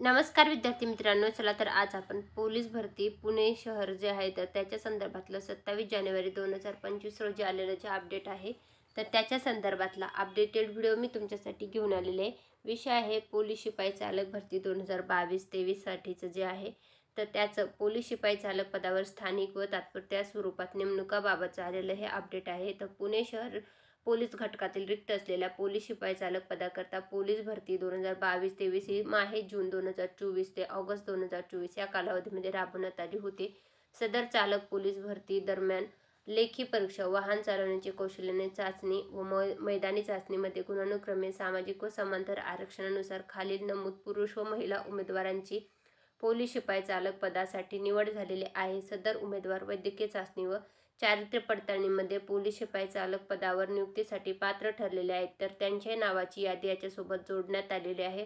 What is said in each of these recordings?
नमस्कार विद्यार्थी मित्रांनो. चला तर आज आपण पोलीस भरती पुणे शहर जे आहे तर त्याच्या संदर्भातलं 27 जानेवारी 2025 रोजी आलेलं जे अपडेट आहे तर त्याच्या संदर्भातला अपडेटेड व्हिडिओ मी तुमच्यासाठी घेऊन आलेले आहे. विषय आहे पोलीस शिपाई चालक भरती 2022-23 साठीचं जे आहे तर त्याचं पोलीस शिपाई चालक पदावर स्थानिक व तात्पुरत्या स्वरूपात नेमणुकाबाबतचं आलेलं हे अपडेट आहे. तर पुणे शहर पोलीस घटकातील रिक्त असलेल्या पोलीस शिपाई चालक पदाकरता पोलीस भरती 2022-23 ही माहे जून 2024 ते ऑगस्ट 2024 या कालावधीमध्ये राबवण्यात आली होती. सदर चालक पोलीस भरती दरम्यान लेखी परीक्षा, वाहन चालवण्याची कौशल्याने चाचणी व मैदानी चाचणीमध्ये गुणानुक्रमे सामाजिक व समांतर आरक्षणानुसार खालील नमूद पुरुष व महिला उमेदवारांची पोलीस शिपाई चालक पदासाठी निवड झालेली आहे. सदर उमेदवार वैद्यकीय चाचणी व चारित्र्य पडताळणीमध्ये पोलीस शिपाई चालक पदावर नियुक्तीसाठी पात्र ठरलेले आहेत. तर त्यांच्या नावाची यादी याच्यासोबत जोडण्यात आलेली आहे.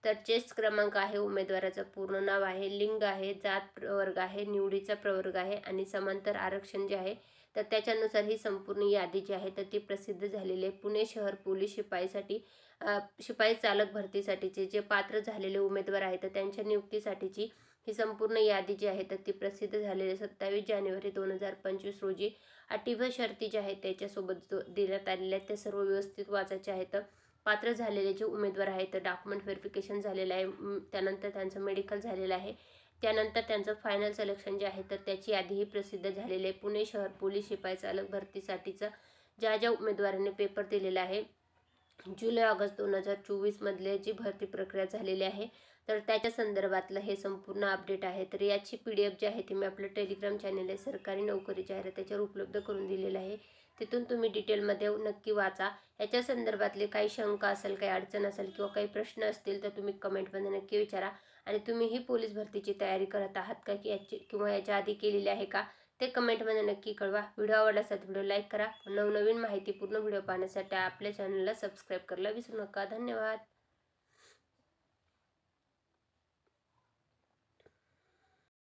तर चेस्ट क्रमांक आहे, उमेदवाराचं पूर्ण नाव आहे, लिंग आहे, जात प्रवर्ग आहे, निवडीचा प्रवर्ग आहे आणि समांतर आरक्षण जे आहे तर त्याच्यानुसार ही संपूर्ण यादी जी आहे तर ती प्रसिद्ध झालेली आहे. पुणे शहर पोलीस शिपाईसाठी शिपाई चालक भरतीसाठीचे जे पात्र झालेले उमेदवार आहेत तर त्यांच्या नियुक्तीसाठीची ही संपूर्ण यादी जी आहे तर ती प्रसिद्ध झालेली 27 जानेवारी 2025 रोजी अटी व शर्ती ज्या आहेत त्याच्यासोबत देण्यात आलेल्या आहेत त्या सर्व व्यवस्थित वाचायच्या आहेत. पात्र झालेले जे उमेदवार आहेत तर डॉक्युमेंट व्हेरिफिकेशन झालेलं आहे, त्यानंतर त्यांचं मेडिकल झालेलं आहे, त्यानंतर त्यांचं फायनल सिलेक्शन जे आहे तर त्याची यादीही प्रसिद्ध झालेली आहे. पुणे शहर पोलीस शिपाई चालक भरतीसाठीचं ज्या ज्या उमेदवारांनी पेपर दिलेला आहे जुलै-ऑगस्ट 2024 मधले जी भरती प्रक्रिया झालेली आहे तर त्याच्या संदर्भातलं हे संपूर्ण अपडेट आहे. तर याची PDF जी आहे ती मी आपलं टेलिग्राम चॅनल आहे सरकारी नोकरी जाहिरात त्याच्यावर उपलब्ध करून दिलेलं आहे. तिथून तुम्ही डिटेलमध्ये नक्की वाचा. याच्या संदर्भातले काही शंका असेल, काही अडचण असेल किंवा काही प्रश्न असतील तर तुम्ही कमेंटमध्ये नक्की विचारा. आणि तुम्ही ही पोलीस भरतीची तयारी करत आहात का की याची किंवा याच्या आधी केलेली आहे का ते कमेंटमध्ये नक्की कळवा. व्हिडिओ आवडला असेल तर व्हिडिओ लाईक करा. नवनवीन माहितीपूर्ण व्हिडिओ पाहण्यासाठी आपल्या चॅनलला सबस्क्राईब करायला विसरू नका. धन्यवाद.